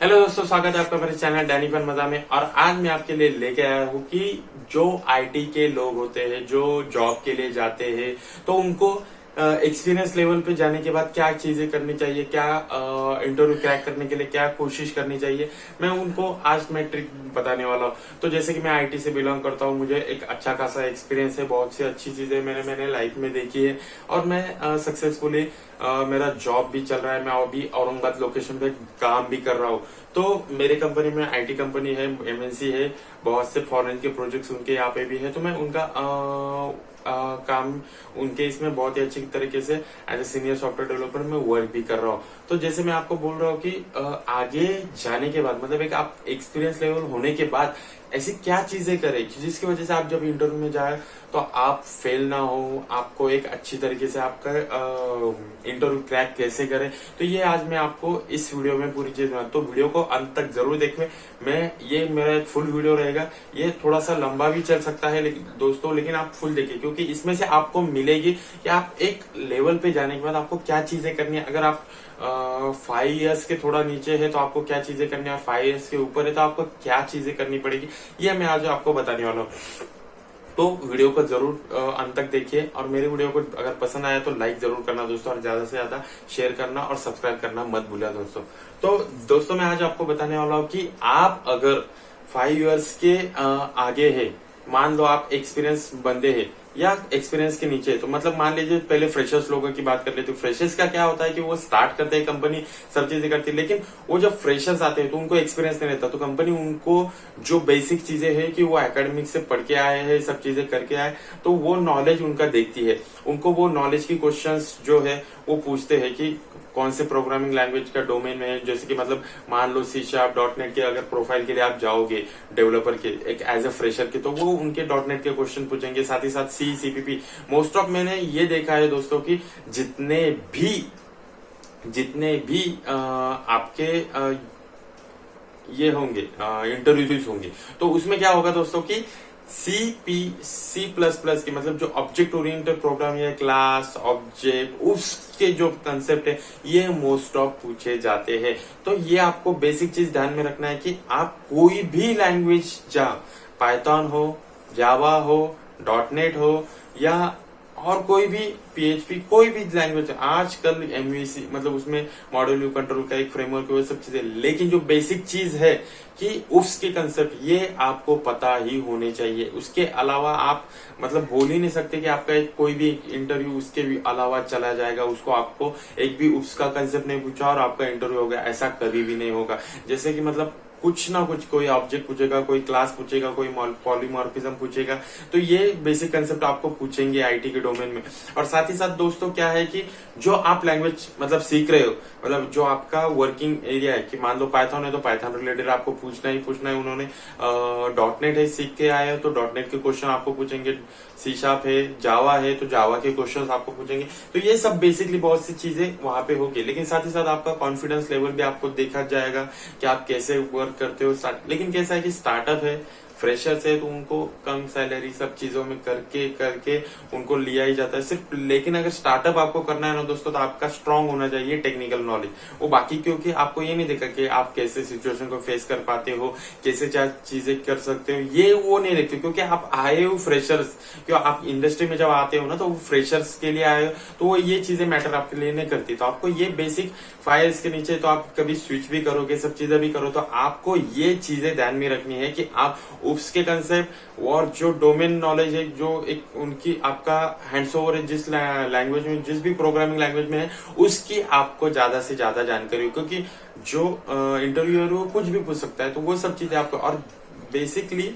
Hello दोस्तों, स्वागत है आपका मेरे चैनल डैनी फन मजा में। और आज मैं आपके लिए लेके आया हूँ कि जो आईटी के लोग होते हैं, जो जॉब के लिए जाते हैं, तो उनको एक्सपीरियंस लेवल पे जाने के बाद क्या चीजें करनी चाहिए, क्या इंटरव्यू क्रैक करने के लिए क्या कोशिश करनी चाहिए, मैं उनको आज मैं ट्रिक बताने वाला हूँ। तो जैसे कि मैं आईटी से बिलोंग करता हूँ, मुझे एक अच्छा खासा एक्सपीरियंस है, बहुत सी अच्छी चीजें मैंने लाइफ में देखी है और मैं सक्सेसफुली मेरा जॉब भी चल रहा है। मैं अभी औरंगाबाद लोकेशन पे काम भी कर रहा हूँ। तो मेरे कंपनी में आईटी कंपनी है, एमएनसी है, बहुत से फॉरेन के प्रोजेक्ट्स उनके यहाँ पे भी है। तो मैं उनका काम उनके इसमें बहुत ही अच्छी तरीके से as a senior software developer मैं वर्क भी कर रहा हूँ। तो जैसे मैं आपको बोल रहा हूँ कि आगे जाने के बाद मतलब एक आप एक्सपीरियंस लेवल होने के बाद ऐसी क्या चीजें करें कि जिसकी वजह से आप जब इंटरव्यू में जाए तो आप फेल ना हो, आपको एक अच्छी तरीके से आपका इंटरव्यू क्रैक कैसे करें। तो ये आज मैं आपको इस वीडियो में पूरी चीज बता, तो वीडियो को अंत तक जरूर देखें। ये मेरा एक फुल वीडियो रहेगा, ये थोड़ा सा लंबा भी चल सकता है लेकिन आप फुल देखिए, क्योंकि इसमें से आपको मिलेगी कि आप एक लेवल पे जाने के बाद आपको क्या चीजें करनी है। अगर आप 5 इयर्स के थोड़ा नीचे है तो आपको क्या चीजें करनी है, और 5 इयर्स के ऊपर है तो आपको क्या चीजें करनी पड़ेगी, ये मैं आज आपको बताने वाला हूँ। तो वीडियो को जरूर अंत तक देखिए, और मेरे वीडियो को अगर पसंद आया तो लाइक जरूर करना दोस्तों, और ज्यादा से ज्यादा शेयर करना और सब्सक्राइब करना मत भूलिए दोस्तों। तो दोस्तों, मैं आज आपको बताने वाला हूँ कि आप अगर 5 इयर्स के आगे है, मान लो आप एक्सपीरियंस बंदे हैं या एक्सपीरियंस के नीचे है, तो मतलब मान लीजिए पहले फ्रेशर्स लोगों की बात कर लेते, तो फ्रेशर्स का क्या होता है कि वो स्टार्ट करते हैं, कंपनी सब चीजें करती है, लेकिन वो जब फ्रेशर्स आते हैं तो उनको एक्सपीरियंस नहीं रहता, तो कंपनी उनको जो बेसिक चीजें है कि वो एकेडमिक से पढ़ के आए हैं, सब चीजें करके आए, तो वो नॉलेज उनका देखती है। उनको वो नॉलेज की क्वेश्चंस जो है वो पूछते हैं कि कौन से प्रोग्रामिंग लैंग्वेज का डोमेन में है। जैसे कि मतलब मान लो C#.NET के अगर प्रोफाइल के लिए आप जाओगे डेवलपर के एक एज ए फ्रेशर के, तो वो उनके .NET के क्वेश्चन पूछेंगे, साथ ही साथ CPP। मोस्ट ऑफ मैंने ये देखा है दोस्तों कि जितने भी आपके ये होंगे इंटरव्यूज होंगे, तो उसमें क्या होगा दोस्तों कि C++ की मतलब जो ऑब्जेक्ट ओरिएंटेड प्रोग्राम है, क्लास ऑब्जेक्ट, उसके जो कंसेप्ट है, ये मोस्ट ऑफ पूछे जाते हैं। तो ये आपको बेसिक चीज ध्यान में रखना है कि आप कोई भी लैंग्वेज पाइथन हो, जावा हो, .NET हो, या और कोई भी PHP, कोई भी लैंग्वेज, आजकल MVC मतलब उसमें मॉड्यूल व्यू कंट्रोल का एक फ्रेमवर्क है, वो सब चीजें, लेकिन जो बेसिक चीज है कि उसके कंसेप्ट ये आपको पता ही होने चाहिए। उसके अलावा आप मतलब बोल ही नहीं सकते कि आपका एक कोई भी इंटरव्यू उसके भी अलावा चला जाएगा, उसको आपको एक भी उसका कंसेप्ट नहीं पूछा और आपका इंटरव्यू हो गया, ऐसा कभी भी नहीं होगा। जैसे कि मतलब कुछ ना कुछ, कोई ऑब्जेक्ट पूछेगा, कोई क्लास पूछेगा, कोई पॉलीमॉर्फिज्म पूछेगा, तो ये बेसिक कंसेप्ट आपको पूछेंगे आईटी के डोमेन में। और साथ ही साथ दोस्तों क्या है कि जो आप लैंग्वेज मतलब सीख रहे हो, मतलब जो आपका वर्किंग एरिया है, कि मान लो पाइथन है तो पाइथन रिलेटेड आपको पूछना ही पूछना है। उन्होंने .NET है, सीख के आए हो तो .NET के क्वेश्चन आपको पूछेंगे, C# है, जावा है तो जावा के क्वेश्चन आपको पूछेंगे। तो ये सब बेसिकली बहुत सी चीजें वहां पे होगी, लेकिन साथ ही साथ आपका कॉन्फिडेंस लेवल भी आपको देखा जाएगा कि आप कैसे वर्क करते हो। लेकिन कैसा है कि स्टार्टअप है, फ्रेशर्स है, तो उनको कम सैलरी सब चीजों में करके करके उनको लिया ही जाता है सिर्फ। लेकिन अगर स्टार्टअप आपको करना है ना दोस्तों, तो आपका स्ट्रांग होना चाहिए टेक्निकल नॉलेज। वो बाकी क्योंकि आपको ये नहीं देखा कि आप कैसे सिचुएशन को फेस कर पाते हो, कैसे क्या चीजें कर सकते हो, ये वो नहीं देखते, क्योंकि आप आए हो फ्रेशर्स, क्यों आप इंडस्ट्री में जब आते हो ना, तो वो फ्रेशर्स के लिए आए हो, तो वो ये चीजें मैटर आपके लिए नहीं करती। तो आपको ये बेसिक 5 इयर्स के नीचे तो आप कभी स्विच भी करोगे, सब चीजें भी करो, तो आपको ये चीजें ध्यान में रखनी है कि आप उसके कंसेप्ट और जो डोमेन नॉलेज है, जो एक उनकी आपका हैंड्स ओवर है, जिस लैंग्वेज में, जिस भी प्रोग्रामिंग लैंग्वेज में है, उसकी आपको ज्यादा से ज्यादा जानकारी हो, क्योंकि जो इंटरव्यूअर वो कुछ भी पूछ सकता है। तो वो सब चीजें आपको, और बेसिकली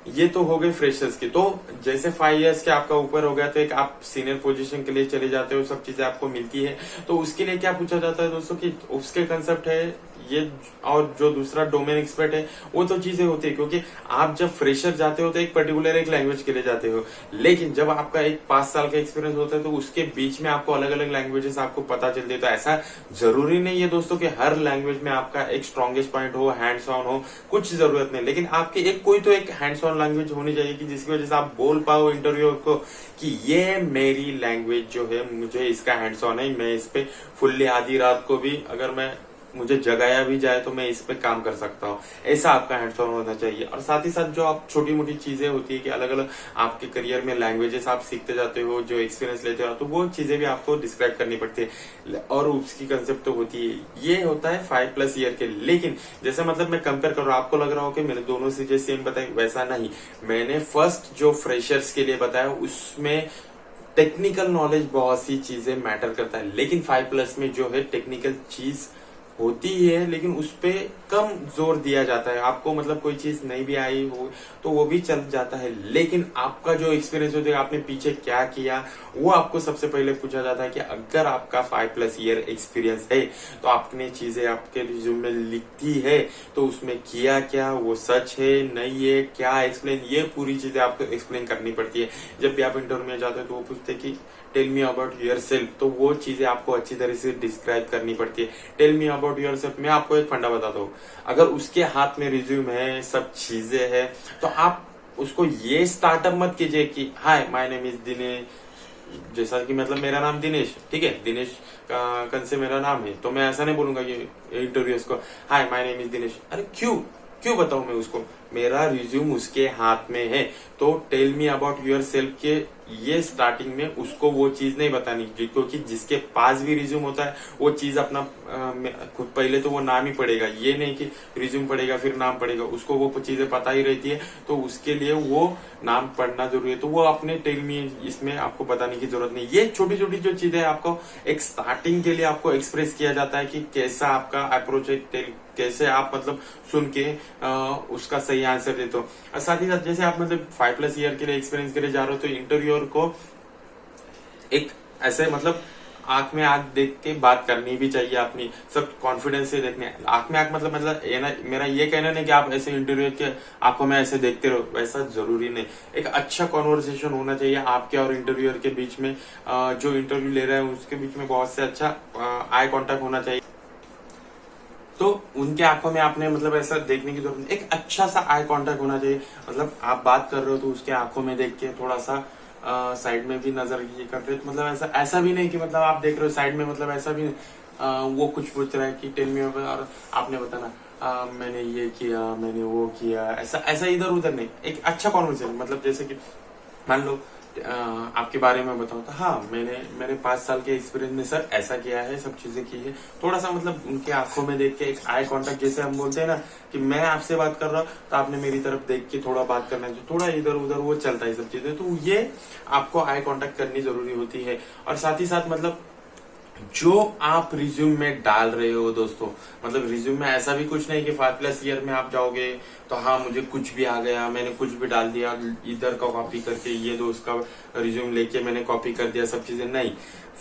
ये तो हो गए फ्रेशर्स की। तो जैसे 5 इयर्स के आपका ऊपर हो गया तो एक आप सीनियर पोजीशन के लिए चले जाते हो, सब चीजें आपको मिलती है। तो उसके लिए क्या पूछा जाता है दोस्तों कि उसके कंसेप्ट है ये, और जो दूसरा डोमेन एक्सपर्ट है, वो तो चीजें होती है, क्योंकि आप जब फ्रेशर जाते हो तो एक पर्टिकुलर एक लैंग्वेज के लिए जाते हो, लेकिन जब आपका एक 5 साल का एक्सपीरियंस होता है तो उसके बीच में आपको अलग अलग लैंग्वेजेस आपको पता चलती है। तो ऐसा जरूरी नहीं है दोस्तों कि हर लैंग्वेज में आपका एक स्ट्रॉन्गेस्ट पॉइंट हो, हैंड्स ऑन हो, कुछ जरूरत नहीं, लेकिन आपके एक कोई तो एक हैंड्स ऑन लैंग्वेज होनी चाहिए कि जिसकी वजह से आप बोल पाओ इंटरव्यू को कि ये मेरी लैंग्वेज जो है, मुझे इसका हैंड्स ऑन है, मैं इस पे फुल्ली आधी रात को भी अगर मैं मुझे जगाया भी जाए तो मैं इस पे काम कर सकता हूँ, ऐसा आपका हैंड्स ऑन होना चाहिए। और साथ ही साथ जो आप छोटी मोटी चीजें होती है कि अलग अलग आपके करियर में लैंग्वेजेस आप सीखते जाते हो, जो एक्सपीरियंस लेते हो, तो वो चीजें भी आपको डिस्क्राइब करनी पड़ती है और उसकी कंसेप्ट तो होती है। ये होता है 5+ ईयर के। लेकिन जैसे मतलब मैं कंपेयर कर रहा हूँ, आपको लग रहा हो कि मैंने दोनों चीजें सेम बताई, वैसा नहीं। मैंने फर्स्ट जो फ्रेशर्स के लिए बताया उसमें टेक्निकल नॉलेज बहुत सी चीजें मैटर करता है, लेकिन 5+ में जो है टेक्निकल चीज होती है लेकिन उस पे कम जोर दिया जाता है। आपको मतलब कोई चीज नहीं भी आई हो तो वो भी चल जाता है, लेकिन आपका जो एक्सपीरियंस होता है, आपने पीछे क्या किया, वो आपको सबसे पहले पूछा जाता है कि अगर आपका 5+ ईयर एक्सपीरियंस है तो आपने चीजें आपके रिज्यूम में लिखी है तो उसमें किया क्या, वो सच है नहीं है, क्या एक्सप्लेन, ये पूरी चीजें आपको एक्सप्लेन करनी पड़ती है। जब भी आप इंटरव्यू में जाते हो तो वो पूछते हैं कि tell me about yourself, तो वो चीजें आपको अच्छी तरह से डिस्क्राइब करनी पड़ती है। Tell me about yourself, मैं आपको एक फंडा बताता हूँ, अगर उसके हाथ में रिज्यूम है, सब चीजें है, तो आप उसको ये स्टार्टअप मत कीजिए कि hi my name is Dinesh, जैसा कि मतलब मेरा नाम दिनेश, ठीक है, दिनेश का कन से मेरा नाम है, तो मैं ऐसा नहीं बोलूंगा कि इंटरव्यूअर्स को hi my name is Dinesh. अरे क्यों क्यों बताऊं मैं उसको, मेरा रिज्यूम उसके हाथ में है, तो tell me about yourself के ये स्टार्टिंग में उसको वो चीज नहीं बतानी, क्योंकि जिसके पास भी रिज्यूम होता है वो चीज अपना खुद पहले तो वो नाम ही पड़ेगा, ये नहीं कि रिज्यूम पड़ेगा फिर नाम पड़ेगा, उसको वो चीजें पता ही रहती है, तो उसके लिए वो नाम पढ़ना जरूरी है। तो वो अपने टेल मी इसमें आपको बताने की जरूरत नहीं। ये छोटी छोटी जो चीजें आपको एक स्टार्टिंग के लिए आपको एक्सप्रेस किया जाता है कि कैसा आपका अप्रोच है, कैसे आप मतलब सुन के उसका सही आंसर देते हो। और साथ ही साथ जैसे आप मतलब 5+ ईयर के लिए एक्सपीरियंस के लिए जा रहे हो तो इंटरव्यूअर को एक ऐसे मतलब आंख में आंख देख के बात करनी भी चाहिए अपनी, सब कॉन्फिडेंस से देखने। आंख में आंख मतलब ये ना, मेरा ये कहना नहीं कि आप ऐसे इंटरव्यू के आंखों में ऐसे देखते रहो, वैसा जरूरी नहीं। एक अच्छा कॉन्वर्सेशन होना चाहिए आपके और इंटरव्यूअर के बीच में, जो इंटरव्यू ले रहे हैं उसके बीच में बहुत से अच्छा आई कॉन्टेक्ट होना चाहिए। तो उनके आंखों में आपने मतलब ऐसा देखने की जरूरत नहीं, एक अच्छा सा आई कांटेक्ट होना चाहिए। मतलब आप बात कर रहे हो तो उसके आंखों में देख के थोड़ा सा साइड में भी नजर ये कर रहे हो, तो मतलब ऐसा भी नहीं कि मतलब आप देख रहे हो साइड में, मतलब ऐसा भी नहीं वो कुछ पूछ रहा है कि टेल मी, और आपने बताना मैंने ये किया, मैंने वो किया, ऐसा ऐसा इधर उधर नहीं। एक अच्छा कॉन्वर्सेशन, मतलब जैसे कि मान लो आपके बारे में बताऊं तो हाँ मेरे 5 साल के एक्सपीरियंस में सर ऐसा किया है, सब चीजें की है, थोड़ा सा मतलब उनके आंखों में देख के एक आई कांटेक्ट, जैसे हम बोलते हैं ना कि मैं आपसे बात कर रहा हूँ तो आपने मेरी तरफ देख के थोड़ा बात करना है, थोड़ा इधर उधर वो चलता है सब चीजें, तो ये आपको आई कांटेक्ट करनी जरूरी होती है। और साथ ही साथ मतलब जो आप रिज्यूम में डाल रहे हो दोस्तों, मतलब रिज्यूम में ऐसा भी कुछ नहीं कि 5+ ईयर में आप जाओगे तो हाँ मुझे कुछ भी आ गया, मैंने कुछ भी डाल दिया, इधर का कॉपी करके ये दोस्त का रिज्यूम लेके मैंने कॉपी कर दिया, सब चीजें नहीं।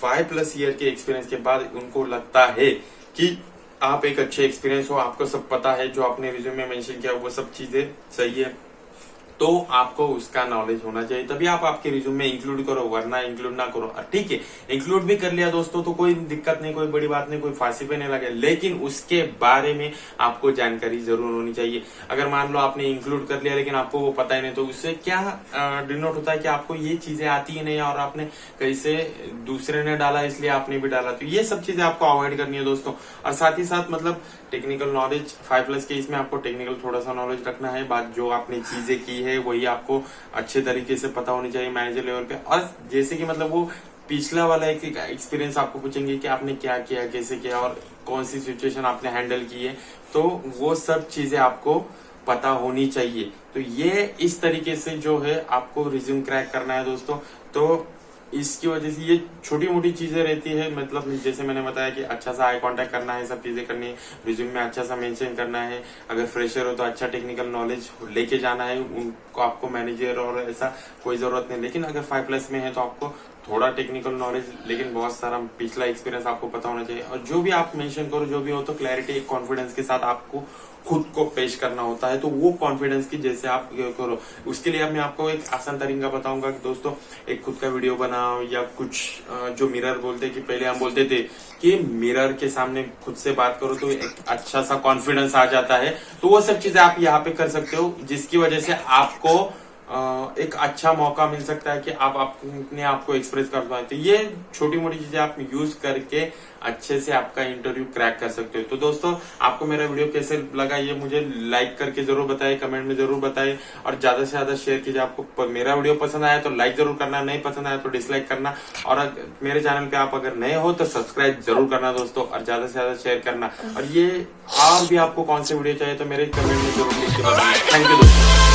5+ ईयर के एक्सपीरियंस के बाद उनको लगता है कि आप एक अच्छे एक्सपीरियंस हो, आपको सब पता है, जो आपने रिज्यूम में मेंशन किया वो सब चीजें सही है, तो आपको उसका नॉलेज होना चाहिए, तभी आप आपके रिज्यूम में इंक्लूड करो, वरना इंक्लूड ना करो। ठीक है, इंक्लूड भी कर लिया दोस्तों तो कोई दिक्कत नहीं, कोई बड़ी बात नहीं, कोई फांसी पे नहीं लगे, लेकिन उसके बारे में आपको जानकारी जरूर होनी चाहिए। अगर मान लो आपने इंक्लूड कर लिया लेकिन आपको वो पता ही नहीं, तो उससे क्या डिनोट होता है कि आपको ये चीजें आती ही नहीं, और आपने कैसे दूसरे ने डाला इसलिए आपने भी डाला, तो ये सब चीजें आपको अवॉइड करनी है दोस्तों। और साथ ही साथ मतलब टेक्निकल नॉलेज 5+ के इसमें आपको टेक्निकल थोड़ा सा नॉलेज रखना है, बात जो आपने चीजें की है वही आपको अच्छे तरीके से पता होनी चाहिए मैनेजर लेवल पे। और जैसे कि मतलब वो पिछला वाला एक एक्सपीरियंस आपको पूछेंगे कि आपने क्या किया, कैसे किया और कौन सी सिचुएशन आपने हैंडल की है, तो वो सब चीजें आपको पता होनी चाहिए। तो ये इस तरीके से जो है आपको रिज्यूम क्रैक करना है दोस्तों। तो इसकी वजह से ये छोटी मोटी चीजें रहती है, मतलब जैसे मैंने बताया कि अच्छा सा आई कांटेक्ट करना है, सब चीजें करनी है, रिज्यूम में अच्छा सा मेंशन करना है, अगर फ्रेशर हो तो अच्छा टेक्निकल नॉलेज लेके जाना है, उनको आपको मैनेजर और ऐसा कोई जरूरत नहीं, लेकिन अगर 5+ में है तो आपको थोड़ा टेक्निकल नॉलेज लेकिन बहुत सारा पिछला एक्सपीरियंस आपको पता होना चाहिए। और जो भी आप मेंशन करो, जो भी हो, तो क्लैरिटी एक कॉन्फिडेंस के साथ आपको खुद को पेश करना होता है, तो वो कॉन्फिडेंस की जैसे आप करो। उसके लिए मैं आपको एक आसान तरीका बताऊंगा कि दोस्तों एक खुद का वीडियो बनाओ, या कुछ जो मिरर बोलते कि पहले हम बोलते थे कि मिरर के सामने खुद से बात करो तो एक अच्छा सा कॉन्फिडेंस आ जाता है, तो वो सब चीजें आप यहाँ पे कर सकते हो, जिसकी वजह से आपको एक अच्छा मौका मिल सकता है कि आप अपने आप को एक्सप्रेस कर पाए। तो ये छोटी मोटी चीजें आप यूज करके अच्छे से आपका इंटरव्यू क्रैक कर सकते हो। तो दोस्तों, आपको मेरा वीडियो कैसे लगा ये मुझे लाइक करके जरूर बताइए, कमेंट में जरूर बताइए और ज्यादा से ज्यादा शेयर कीजिए। आपको मेरा वीडियो पसंद आया तो लाइक जरूर करना, नहीं पसंद आया तो डिसलाइक करना, और मेरे चैनल पे आप अगर नए हो तो सब्सक्राइब जरूर करना दोस्तों, और ज्यादा से ज्यादा शेयर करना। और ये और भी आपको कौन से वीडियो चाहिए तो मेरे कमेंट में जरूर लिख के बताना। थैंक यू दोस्तों।